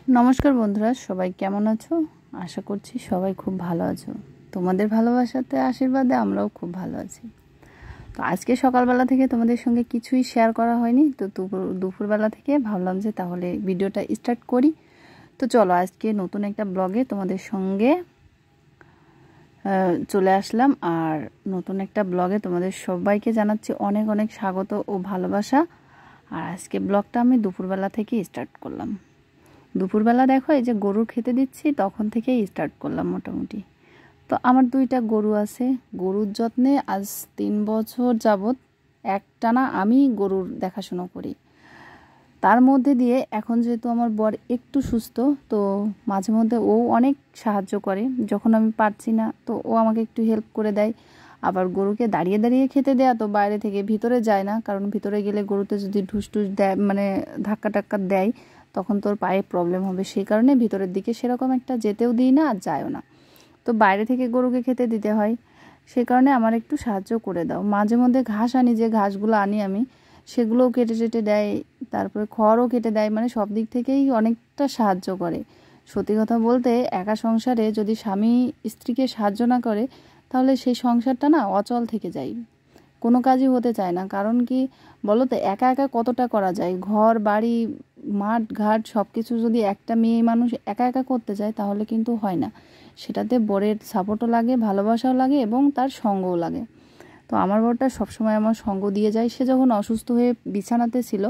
নমস্কার বন্ধুরা, সবাই কেমন আছো? আশা করছি সবাই খুব ভালো আছো। তোমাদের ভালোবাসাতে আশীর্বাদে আমরাও খুব ভালো আছি। তো আজকে সকালবেলা থেকে তোমাদের সঙ্গে কিছুই শেয়ার করা হয়নি, তো দুপুরবেলা থেকে ভাবলাম যে তাহলে ভিডিওটা স্টার্ট করি। তো চলো আজকে নতুন একটা ব্লগে তোমাদের সঙ্গে চলে আসলাম। আর নতুন একটা ব্লগে তোমাদের সবাইকে জানাচ্ছি অনেক অনেক স্বাগত ও ভালোবাসা। আর আজকে ব্লগটা আমি দুপুরবেলা থেকে স্টার্ট করলাম। দুপুরবেলা দেখো এই যে গরু খেতে দিচ্ছি, তখন থেকেই স্টার্ট করলাম মোটামুটি। তো আমার 2টা গরু আছে, গরুর যত্নে আজ 3 বছর যাবৎ একটানা আমি গরুর দেখাশোনা করি। তার মধ্যে দিয়ে এখন যেহেতু আমার বর একটু সুস্থ, তো মাঝে মধ্যে ও অনেক সাহায্য করে। যখন আমি পারছি না তো ও আমাকে একটু হেল্প করে দেয়। আবার গরুকে দাঁড়িয়ে দাঁড়িয়ে খেতে দেয়া তো বাইরে থেকে ভিতরে যায় না, কারণ ভিতরে গেলে গরুতে যদি ঢুস দেয়, মানে ধাক্কা টাক্কা দেয়, তখন তোর পায়ে প্রবলেম হবে। সেই কারণে ভিতরের দিকে সেরকম একটা যেতেও দিই না আর যায়ও না। তো বাইরে থেকে গরুকে খেতে দিতে হয়, সে কারণে আমার একটু সাহায্য করে দাও। মাঝে মধ্যে ঘাস আনি, যে ঘাসগুলো আনি আমি, সেগুলোও কেটে টেটে দেয়, তারপরে খড়ও কেটে দেয়, মানে সব দিক থেকেই অনেকটা সাহায্য করে। সত্যি কথা বলতে একা সংসারে যদি স্বামী স্ত্রীকে সাহায্য না করে, তাহলে সেই সংসারটা না অচল থেকে যায়, কোনো কাজই হতে চায় না। কারণ কি বলো তো, একা একা কতটা করা যায়? ঘর বাড়ি মাঠ ঘাট সব কিছু যদি একটা মেয়ে মানুষ একা একা করতে চায়, তাহলে কিন্তু হয় না। সেটাতে বরের সাপোর্টও লাগে, ভালোবাসাও লাগে এবং তার সঙ্গও লাগে। তো আমার বরটা সবসময় আমার সঙ্গ দিয়ে যায়। সে যখন অসুস্থ হয়ে বিছানাতে ছিল,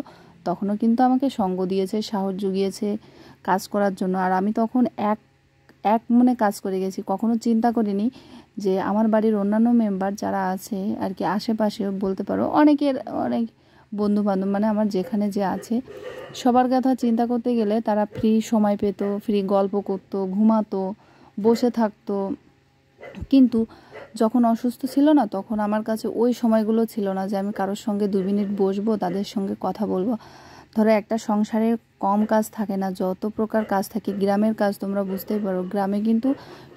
তখনও কিন্তু আমাকে সঙ্গ দিয়েছে, সাহস জুগিয়েছে কাজ করার জন্য। আর আমি তখন এক এক মনে কাজ করে গেছি, কখনো চিন্তা করিনি যে আমার বাড়ির অন্যান্য মেম্বার যারা আছে আর কি, আশেপাশেও বলতে পারো অনেকের অনেক বন্ধু বান্ধব, মানে আমার যেখানে যে আছে সবার কথা চিন্তা করতে গেলে তারা ফ্রি সময় পেত, ফ্রি গল্প করতো, ঘুমাতো, বসে থাকতো। কিন্তু যখন অসুস্থ ছিল না, তখন আমার কাছে ওই সময়গুলো ছিল না যে আমি কারোর সঙ্গে 2 মিনিট বসবো, তাদের সঙ্গে কথা বলবো। ধরো একটা সংসারে কম কাজ থাকে না, যত প্রকার কাজ থাকে। গ্রামের কাজ তোমরা বুঝতেই পারো, গ্রামে কিন্তু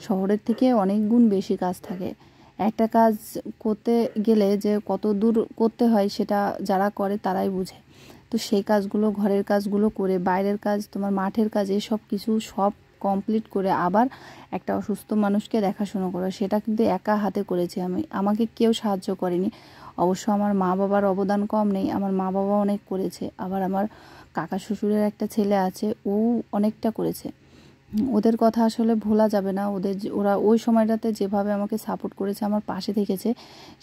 শহরের থেকে অনেক গুণ বেশি কাজ থাকে। একটা কাজ করতে গেলে যে কত দূর করতে হয়, সেটা যারা করে তারাই বুঝে। তো সেই কাজগুলো, ঘরের কাজগুলো করে, বাইরের কাজ, তোমার মাঠের কাজ, এসব কিছু সব কমপ্লিট করে আবার একটা অসুস্থ মানুষকে দেখাশোনা করা, সেটা কিন্তু একা হাতে করেছি আমি, আমাকে কেউ সাহায্য করেনি। অবশ্য আমার মা বাবার অবদান কম নেই, আমার মা বাবা অনেক করেছে। আবার আমার কাকা শ্বশুরের একটা ছেলে আছে, ও অনেকটা করেছে। ওদের কথা আসলে ভোলা যাবে না। ওরা ওই সময়টাতে যেভাবে আমাকে সাপোর্ট করেছে, আমার পাশে থেকেছে,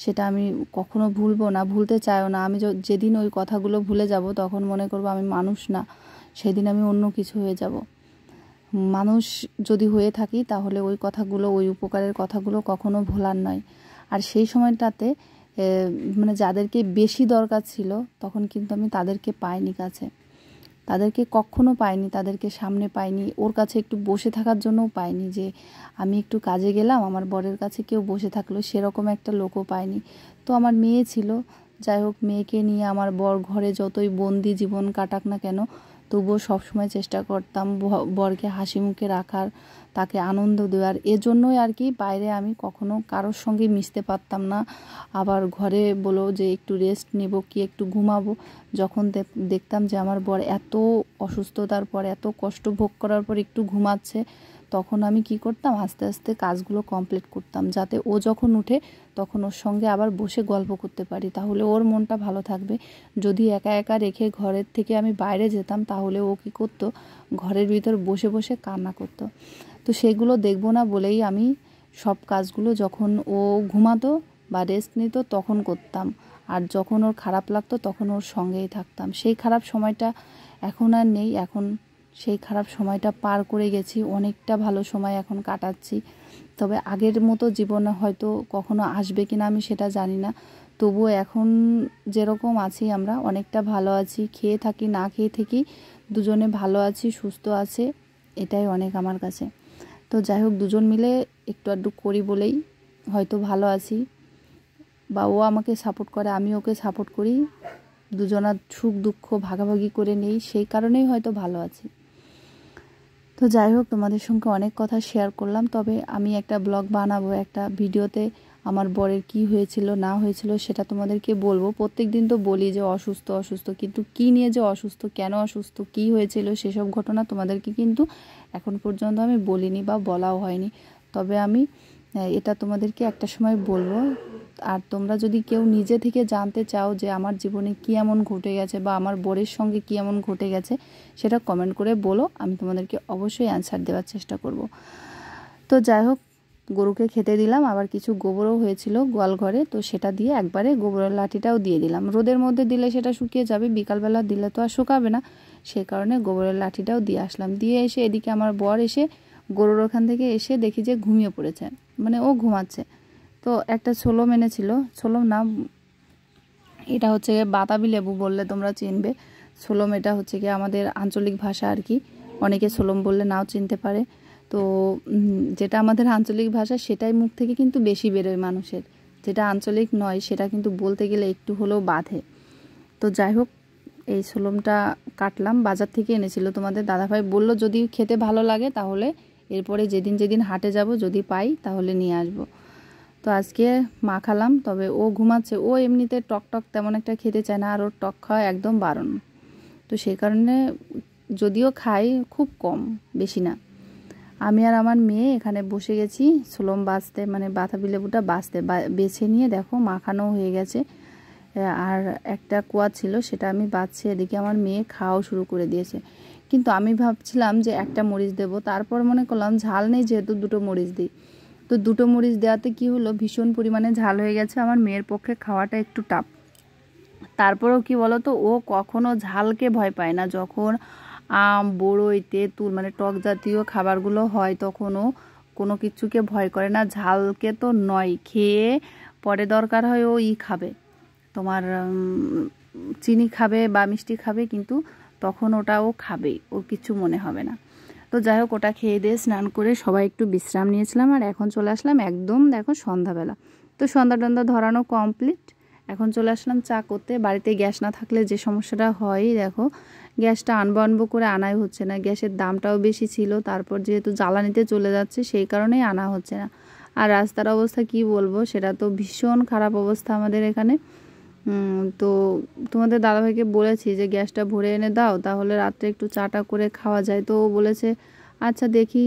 সেটা আমি কখনো ভুলবো না, ভুলতে চাইও না। আমি যেদিন ওই কথাগুলো ভুলে যাব, তখন মনে করবো আমি মানুষ না, সেদিন আমি অন্য কিছু হয়ে যাব। মানুষ যদি হয়ে থাকি, তাহলে ওই কথাগুলো, ওই উপকারের কথাগুলো কখনো ভোলার নয়। আর সেই সময়টাতে মানে যাদেরকে বেশি দরকার ছিল, তখন কিন্তু আমি তাদেরকে পাইনি কাছে, তাদেরকে কখনো পাইনি, তাদেরকে সামনে পাইনি, ওর কাছে একটু বসে থাকার জন্যও পাইনি। যে আমি একটু কাজে গেলাম, আমার বরের কাছে কেউ বসে থাকলো, সেরকম একটা লোকও পাইনি। তো আমার মেয়ে ছিল, যাই হোক, মেয়েকে নিয়ে আমার বর ঘরে যতই বন্দি জীবন কাটাক না কেন, তবুও সবসময় চেষ্টা করতাম বরকে হাসি মুখে রাখার, তাকে আনন্দ দেওয়ার। এজন্যই আর কি বাইরে আমি কখনো কারোর সঙ্গে মিশতে পারতাম না। আবার ঘরে বলো যে একটু রেস্ট নেব কি একটু ঘুমাবো, যখন দেখতাম যে আমার বর এত অসুস্থতার পর, এত কষ্ট ভোগ করার পর একটু ঘুমাচ্ছে, তখন আমি কি করতাম, আস্তে আস্তে কাজগুলো কমপ্লিট করতাম, যাতে ও যখন উঠে তখন ওর সঙ্গে আবার বসে গল্প করতে পারি, তাহলে ওর মনটা ভালো থাকবে। যদি একা একা রেখে ঘরের থেকে আমি বাইরে যেতাম, তাহলে ও কী করতো, ঘরের ভিতর বসে বসে কান্না করতো। তো সেগুলো দেখবো না বলেই আমি সব কাজগুলো যখন ও ঘুমাতো বা রেস্ট নিত তখন করতাম। আর যখন ওর খারাপ লাগতো, তখন ওর সঙ্গেই থাকতাম। সেই খারাপ সময়টা এখন আর নেই, এখন সেই খারাপ সময়টা পার করে গেছি, অনেকটা ভালো সময় এখন কাটাচ্ছি। তবে আগের মতো জীবনে হয়তো কখনো আসবে কিনা আমি সেটা জানি না, তবুও এখন যেরকম আছি আমরা অনেকটা ভালো আছি। খেয়ে থাকি না খেয়ে থাকি, দুজনে ভালো আছি, সুস্থ আছে, এটাই অনেক আমার কাছে। তো যাই হোক, দুজন মিলে একটু আধটু করি বলেই হয়তো ভালো আছি, বা ও আমাকে সাপোর্ট করে, আমি ওকে সাপোর্ট করি, দুজনার সুখ দুঃখ ভাগাভাগি করে নেই, সেই কারণেই হয়তো ভালো আছি। তো যাই হোক, তোমাদের সঙ্গে অনেক কথা শেয়ার করলাম। তবে আমি একটা ব্লগ বানাবো, একটা ভিডিওতে আমার বরের কি হয়েছিল না হয়েছিল সেটা তোমাদেরকে বলবো। প্রত্যেক দিন তো বলি যে অসুস্থ অসুস্থ, কিন্তু কি নিয়ে যে অসুস্থ, কেন অসুস্থ, কি হয়েছিল সেসব ঘটনা তোমাদেরকে কিন্তু এখন পর্যন্ত আমি বলিনি বা বলাও হয়নি। তবে আমি এটা তোমাদেরকে একটা সময় বলবো। আর তোমরা যদি কেউ নিজে থেকে জানতে চাও যে আমার জীবনে কী এমন ঘটে গেছে বা আমার বরের সঙ্গে কী এমন ঘটে গেছে, সেটা কমেন্ট করে বলো, আমি তোমাদেরকে অবশ্যই অ্যান্সার দেওয়ার চেষ্টা করব। তো যাই হোক, গরুকে খেতে দিলাম, আবার কিছু গোবরও হয়েছিল গোয়াল ঘরে, তো সেটা দিয়ে একবারে গোবরের লাঠিটাও দিয়ে দিলাম। রোদের মধ্যে দিলে সেটা শুকিয়ে যাবে, বিকালবেলা দিলে তো আর শুকাবে না, সেই কারণে গোবরের লাঠিটাও দিয়ে আসলাম। দিয়ে এসে এদিকে আমার বর এসে গরুর ওখান থেকে এসে দেখি যে ঘুমিয়ে পড়েছে, মানে ও ঘুমাচ্ছে। তো একটা ছোলম এনেছিল, ছোলম না, এটা হচ্ছে বাতাবি লেবু বললে তোমরা চিনবে। ছোলম এটা হচ্ছে কি আমাদের আঞ্চলিক ভাষা আর কি, অনেকে ছোলম বললে নাও চিনতে পারে। তো যেটা আমাদের আঞ্চলিক ভাষা সেটাই মুখ থেকে কিন্তু বেশি বেরোয় মানুষের, যেটা আঞ্চলিক নয় সেটা কিন্তু বলতে গেলে একটু হলেও বাধে। তো যাই হোক, এই ছোলমটা কাটলাম, বাজার থেকে এনেছিল তোমাদের দাদাভাই, বলল যদি খেতে ভালো লাগে তাহলে এরপরে যেদিন যেদিন হাটে যাব যদি পাই তাহলে নিয়ে আসব। তো আজকে মাখালাম, তবে ও ঘুমাচ্ছে, ও এমনিতে টক টক তেমন একটা খেতে চায় না, আর ওর টক খাওয়া একদম বারণ। তো সেই কারণে যদিও খাই খুব কম, বেশি না। আমি আর আমার মেয়ে এখানে বসে গেছি ছোলম বাছতে, মানে বাতাবি লেবুটা বাছতে, বেছে নিয়ে দেখো মাখানো হয়ে গেছে। আর একটা কোয়া ছিল সেটা আমি বাছছি, এদিকে আমার মেয়ে খাওয়াও শুরু করে দিয়েছে। কিন্তু আমি ভাবছিলাম যে একটা মরিচ দেব, তারপর মনে করলাম ঝাল নেই যেহেতু দুটো মরিচ দিই। তো দুটো মরিচ দেওয়াতে কি হলো, ভীষণ পরিমাণে ঝাল হয়ে গেছে, আমার মেয়ের পক্ষে খাওয়াটা একটু টাফ। তারপরেও কি বলো তো, ও কখনো ঝালকে ভয় পায় না। যখন আম, বড়ই, তেঁতুল মানে টক জাতীয় খাবারগুলো হয় তখনও কোনো কিছুকে ভয় করে না, ঝালকে তো নয়। খেয়ে পরে দরকার হয় ও খাবে, তোমার চিনি খাবে বা মিষ্টি খাবে, কিন্তু তখন ওটা ও খাবেই, ওর কিছু মনে হবে না। তো যাই হোক, ওটা খেয়ে দিয়ে স্নান করে সবাই একটু বিশ্রাম নিয়েছিলাম, আর এখন চলে আসলাম একদম দেখো সন্ধ্যাবেলা। তো সন্ধ্যা টন্ধা ধরানো কমপ্লিট, এখন চলে আসলাম চা করতে। বাড়িতে গ্যাস না থাকলে যে সমস্যাটা হয়, দেখো গ্যাসটা আনবো করে আনাই হচ্ছে না, গ্যাসের দামটাও বেশি ছিল, তারপর যেহেতু জ্বালানিতে চলে যাচ্ছে সেই কারণেই আনা হচ্ছে না। আর রাস্তার অবস্থা কি বলবো, সেটা তো ভীষণ খারাপ অবস্থা আমাদের এখানে। তো তোমাদের দাদাভাইকে বলেছি যে গ্যাসটা ভরে এনে দাও, তাহলে রাত্রে একটু চাটা করে খাওয়া যায়। তো ও বলেছে আচ্ছা দেখি,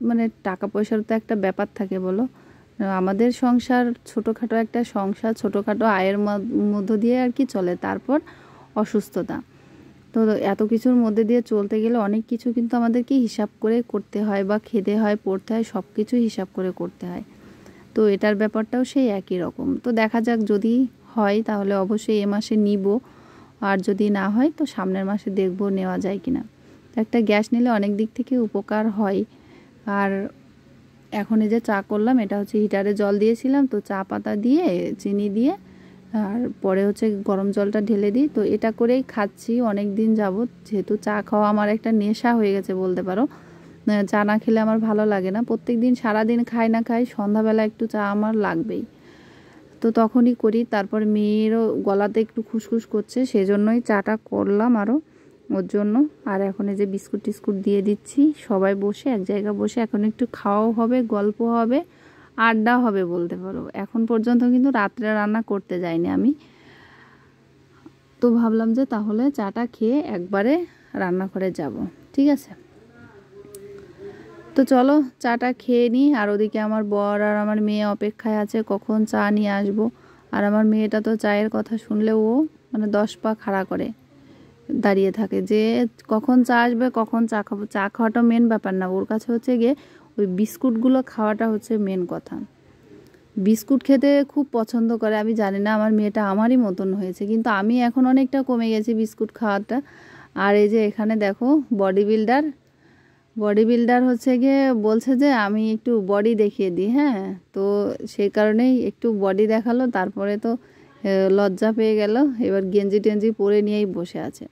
মানে টাকা পয়সার তো একটা ব্যাপার থাকে বলো, আমাদের সংসার ছোটোখাটো একটা সংসার, ছোটোখাটো আয়ের মধ্য দিয়ে আর কি চলে। তারপর অসুস্থতা, তো এত কিছুর মধ্যে দিয়ে চলতে গেলে অনেক কিছু কিন্তু আমাদেরকে হিসাব করে করতে হয়, বা খেতে হয়, পড়তে হয়, সব কিছু হিসাব করে করতে হয়। তো এটার ব্যাপারটাও সেই একই রকম। তো দেখা যাক, যদি হয় তাহলে অবশ্যই এ মাসে নিব, আর যদি না হয় তো সামনের মাসে দেখব নেওয়া যায় কিনা। একটা গ্যাস নিলে অনেক দিক থেকে উপকার হয়। আর এখন এই যে চা করলাম, এটা হচ্ছে হিটারে জল দিয়েছিলাম, তো চা পাতা দিয়ে চিনি দিয়ে আর পরে হচ্ছে গরম জলটা ঢেলে দিই। তো এটা করেই খাচ্ছি অনেক দিন যাবত, যেহেতু চা খাওয়া আমার একটা নেশা হয়ে গেছে বলতে পারো। চা না খেলে আমার ভালো লাগে না, প্রত্যেক দিন সারাদিন খাই না খাই, সন্ধ্যাবেলা একটু চা আমার লাগবেই। তো তখনই করি। তারপর মেয়েরও গলাতে একটু খুসখুস করছে, সেজন্যই চাটা করলাম আরও ওর জন্য। আর এখন এই যে বিস্কুট টিস্কুট দিয়ে দিচ্ছি, সবাই বসে এক জায়গায় বসে এখন একটু খাওয়াও হবে, গল্প হবে, আড্ডা হবে বলতে পারো। এখন পর্যন্ত কিন্তু রাত্রে রান্না করতে যাইনি আমি, তো ভাবলাম যে তাহলে চাটা খেয়ে একবারে রান্নাঘরে যাব, ঠিক আছে। তো চলো চাটা খেয়ে নিই, আর ওদিকে আমার বর আর আমার মেয়ে অপেক্ষায় আছে কখন চা নিয়ে আসবো। আর আমার মেয়েটা তো চায়ের কথা শুনলে ও মানে 10 পা খাড়া করে দাঁড়িয়ে থাকে, যে কখন চা আসবে, কখন চা খাবো। চা খাওয়াটা মেন ব্যাপার না, ওর কাছে হচ্ছে গিয়ে ওই বিস্কুটগুলো খাওয়াটা হচ্ছে মেন কথা। বিস্কুট খেতে খুব পছন্দ করে, আমি জানি না আমার মেয়েটা আমারই মতন হয়েছে, কিন্তু আমি এখন অনেকটা কমে গেছি বিস্কুট খাওয়াটা। আর এই যে এখানে দেখো বডি বিল্ডার হচ্ছে গিয়ে বলছে যে আমি একটু বডি দেখিয়ে দিই, হ্যাঁ। তো সেই কারণেই একটু বডি দেখালো, তারপরে তো লজ্জা পেয়ে গেল, এবার গেঞ্জি টেঞ্জি পরে নিয়েই বসে আছে।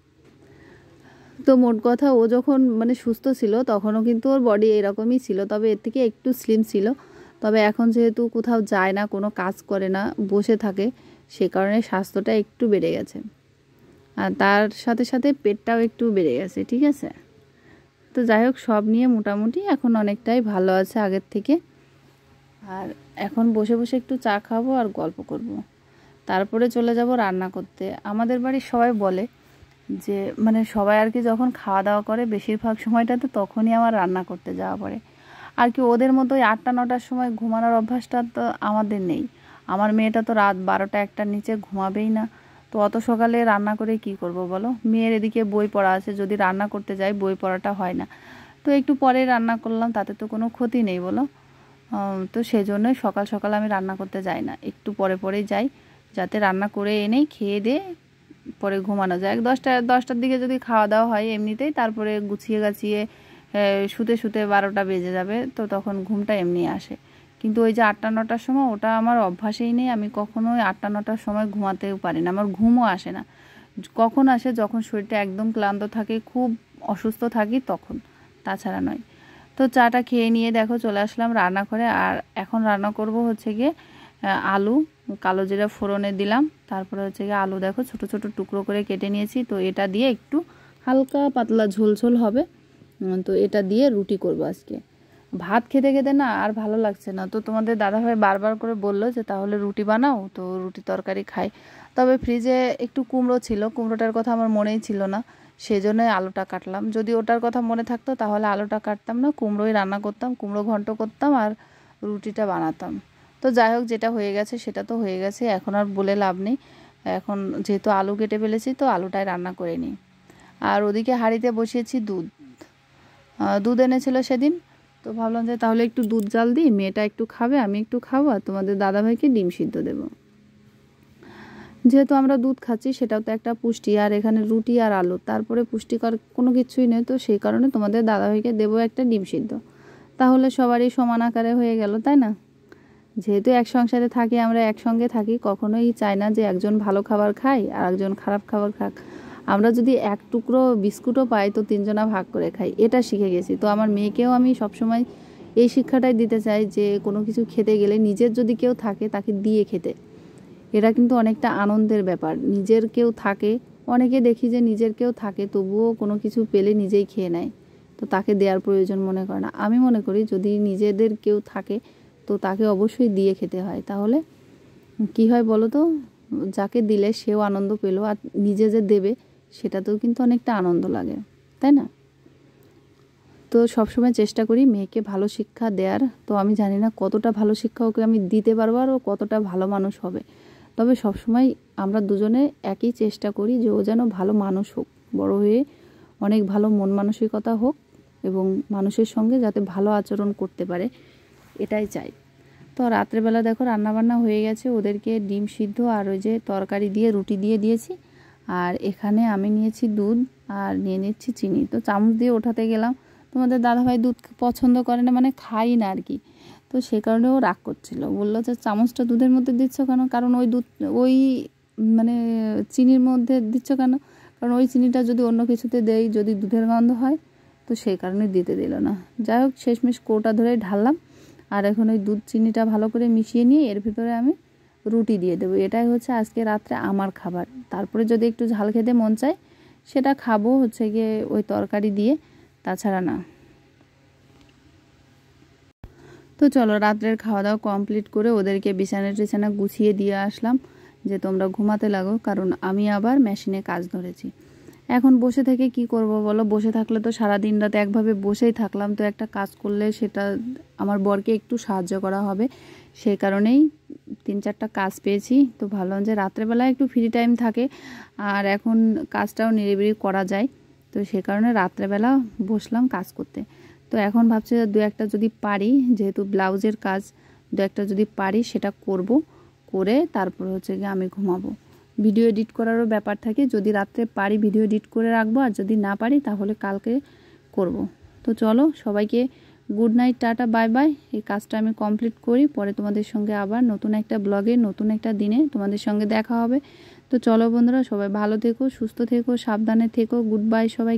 তো মোট কথা, ও যখন মানে সুস্থ ছিল তখনও কিন্তু ওর বডি এরকমই ছিল, তবে এর থেকে একটু স্লিম ছিল। তবে এখন যেহেতু কোথাও যায় না, কোনো কাজ করে না, বসে থাকে, সে কারণে স্বাস্থ্যটা একটু বেড়ে গেছে, আর তার সাথে সাথে পেটটাও একটু বেড়ে গেছে, ঠিক আছে। তো যাই হোক, সব নিয়ে মোটামুটি এখন অনেকটাই ভালো আছে আগের থেকে। আর এখন বসে বসে একটু চা খাবো আর গল্প করব। তারপরে চলে যাব রান্না করতে। আমাদের বাড়ির সবাই বলে যে মানে সবাই আর কি যখন খাওয়া দাওয়া করে বেশিরভাগ সময়টাতে তখনই আমার রান্না করতে যাওয়া পড়ে। আর কি ওদের মতোই 8টা-9টার সময় ঘুমানোর অভ্যাসটা তো আমাদের নেই। আমার মেয়েটা তো রাত 12টা-1টার নিচে ঘুমাবেই না। তো অত সকালে রান্না করে কি করব বলো? মেয়ের এদিকে বই পড়া আছে, যদি রান্না করতে যাই বই পড়াটা হয় না। তো একটু পরে রান্না করলাম, তাতে তো কোনো ক্ষতি নেই বলো। তো সেই জন্যই সকাল সকাল আমি রান্না করতে যাই না, একটু পরে পরেই যাই, যাতে রান্না করে এনেই খেয়ে দিয়ে পরে ঘুমানো যায়। 10টার দিকে যদি খাওয়া দাওয়া হয় এমনিতেই, তারপরে গুছিয়ে গাছিয়ে শুতে শুতে 12টা বেজে যাবে, তো তখন ঘুমটা এমনি আসে। কিন্তু ওই যে 8টা-9টার সময় ওটা আমার অভ্যাসেই নেই। আমি কখনোই 8টা-9টার সময় ঘুমাতেও পারি না, আমার ঘুমও আসে না। কখন আসে? যখন শরীরটা একদম ক্লান্ত থাকে, খুব অসুস্থ থাকি তখন, তাছাড়া নয়। তো চাটা খেয়ে নিয়ে দেখো চলে আসলাম রান্নাঘরে। আর এখন রান্না করব হচ্ছে গিয়ে আলু, কালো জিরা ফোড়নে দিলাম। তারপরে হচ্ছে গিয়ে আলু দেখো ছোট ছোট টুকরো করে কেটে নিয়েছি। তো এটা দিয়ে একটু হালকা পাতলা ঝোল ঝোল হবে। তো এটা দিয়ে রুটি করব আজকে। ভাত খেতে খেতে না আর ভালো লাগছে না। তো তোমাদের দাদাভাই বারবার করে বললো যে তাহলে রুটি বানাও, তো রুটি তরকারি খাই। তবে ফ্রিজে একটু কুমড়ো ছিল, কুমড়োটার কথা আমার মনেই ছিল না, সেজন্যই আলুটা কাটলাম। যদি ওটার কথা মনে থাকতো তাহলে আলুটা কাটতাম না, কুমড়োই রান্না করতাম, কুমড়ো ঘন্ট করতাম আর রুটিটা বানাতাম। তো যাই হোক, যেটা হয়ে গেছে সেটা তো হয়ে গেছে, এখন আর বলে লাভ নেই। এখন যেহেতু আলু কেটে ফেলেছি তো আলুটাই রান্না করে নিই। আর ওদিকে হাঁড়িতে বসিয়েছি দুধ, দুধ এনেছিল সেদিন। তো ভাবলাম যে তাহলে একটু দুধ জাল দিই, মেয়েটা একটু খাবে, আমি একটু খাবো, আর তোমাদের দাদাভাইকে ডিম সিদ্ধ দেবো। যেহেতু আমরা দুধ খাচ্ছি সেটাও তো একটা পুষ্টি, আর এখানে রুটি আর আলু, তারপরে পুষ্টিকর কোনো কিছুই নেই। তো সেই কারণে তোমাদের দাদাভাইকে দেবো একটা ডিম সিদ্ধ, তাহলে সবারই সমান আকারে হয়ে গেল, তাই না? যেহেতু এক সংসারে থাকি, আমরা একসঙ্গে থাকি, কখনোই চাই না যে একজন ভালো খাবার খাই আর একজন খারাপ খাবার খাক। আমরা যদি এক টুকরো বিস্কুটও পাই তো তিনজনা ভাগ করে খাই, এটা শিখে গেছি। তো আমার মেয়েকেও আমি সবসময় এই শিক্ষাটাই দিতে চাই যে কোনো কিছু খেতে গেলে নিজের যদি কেউ থাকে তাকে দিয়ে খেতে। এটা কিন্তু অনেকটা আনন্দের ব্যাপার। নিজের কেউ থাকে, অনেকে দেখি যে নিজের কেউ থাকে তবুও কোনো কিছু পেলে নিজেই খেয়ে নেয়, তো তাকে দেওয়ার প্রয়োজন মনে করে না। আমি মনে করি যদি নিজেদের কেউ থাকে তো তাকে অবশ্যই দিয়ে খেতে হয়। তাহলে কি হয় বলো তো? যাকে দিলে সেও আনন্দ পেলো, আর নিজে যে দেবে সেটাতেও কিন্তু অনেকটা আনন্দ লাগে, তাই না? তো সবসময় চেষ্টা করি মেয়েকে ভালো শিক্ষা দেওয়ার। তো আমি জানি না কতটা ভালো শিক্ষা ওকে আমি দিতে পারবো আর ও কতটা ভালো মানুষ হবে। তবে সবসময় আমরা দুজনে একই চেষ্টা করি যে ও যেন ভালো মানুষ হোক, বড় হয়ে অনেক ভালো মন মানসিকতা হোক এবং মানুষের সঙ্গে যাতে ভালো আচরণ করতে পারে, এটাই চাই। তো রাত্রেবেলা দেখো রান্নাবান্না হয়ে গেছে, ওদেরকে ডিম সিদ্ধ আর ওই যে তরকারি দিয়ে রুটি দিয়ে দিয়েছি। আর এখানে আমি নিয়েছি দুধ আর নিয়ে নিচ্ছি চিনি। তো চামচ দিয়ে ওঠাতে গেলাম, তোমাদের দাদাভাই দুধ পছন্দ করে না, মানে খাই না আর কি। তো সে কারণে ও রাগ করছিল, বললো যে চামচটা দুধের মধ্যে দিচ্ছ কেন? কারণ ওই দুধ ওই মানে চিনির মধ্যে দিচ্ছ কেন? কারণ ওই চিনিটা যদি অন্য কিছুতে দেই, যদি দুধের গন্ধ হয়, তো সেই কারণে দিতে দিল না। যাই হোক, শেষমেশ কোটা ধরে ঢাললাম। আর এখন ওই দুধ চিনিটা ভালো করে মিশিয়ে নিয়ে এর ভিতরে আমি রুটি দিয়ে দেবো। এটাই হচ্ছে আজকে রাত্রে আমার খাবার। তারপরে যদি একটু ঝাল খেতে মন চায় সেটা খাবো হচ্ছে গিয়ে ওই তরকারি দিয়ে, তাছাড়া না। তো চলো, রাত্রের খাওয়া দাওয়া কমপ্লিট করে ওদেরকে বিছানা টিছানা গুছিয়ে দিয়ে আসলাম যে তোমরা ঘুমাতে লাগো, কারণ আমি আবার মেশিনে কাজ ধরেছি। এখন বসে থেকে কি করব বলো? বসে থাকলে তো সারা দিন রাত একভাবে বসেই থাকলাম, তো একটা কাজ করলে সেটা আমার বরকে একটু সাহায্য করা হবে। সেই কারণেই 3-4টা কাজ পেয়েছি। তো ভাবলাম যে রাত্রেবেলায় একটু ফ্রি টাইম থাকে আর এখন কাজটাও নিরিবিলি করা যায়, তো সে কারণে রাত্রেবেলা বসলাম কাজ করতে। তো এখন ভাবছি 2-1টা যদি পারি, যেহেতু ব্লাউজের কাজ, 2-1টা যদি পারি সেটা করব, করে তারপর হচ্ছে গিয়ে আমি ঘুমাবো। ভিডিও এডিট করারও ব্যাপার থাকে, যদি রাত্রে পারি ভিডিও এডিট করে রাখবো, আর যদি না পারি তাহলে কালকে করব। তো চলো, সবাইকে good night, tata, bye bye. এই কাজটা আমি কমপ্লিট করি, পরে তোমাদের সঙ্গে আবার নতুন একটা ব্লগে নতুন একটা দিনে তোমাদের সঙ্গে দেখা হবে। তো চলো বন্ধুরা, সবাই ভালো থেকো, সুস্থ থেকো, সাবধানে থেকো। গুড বাই সবাই।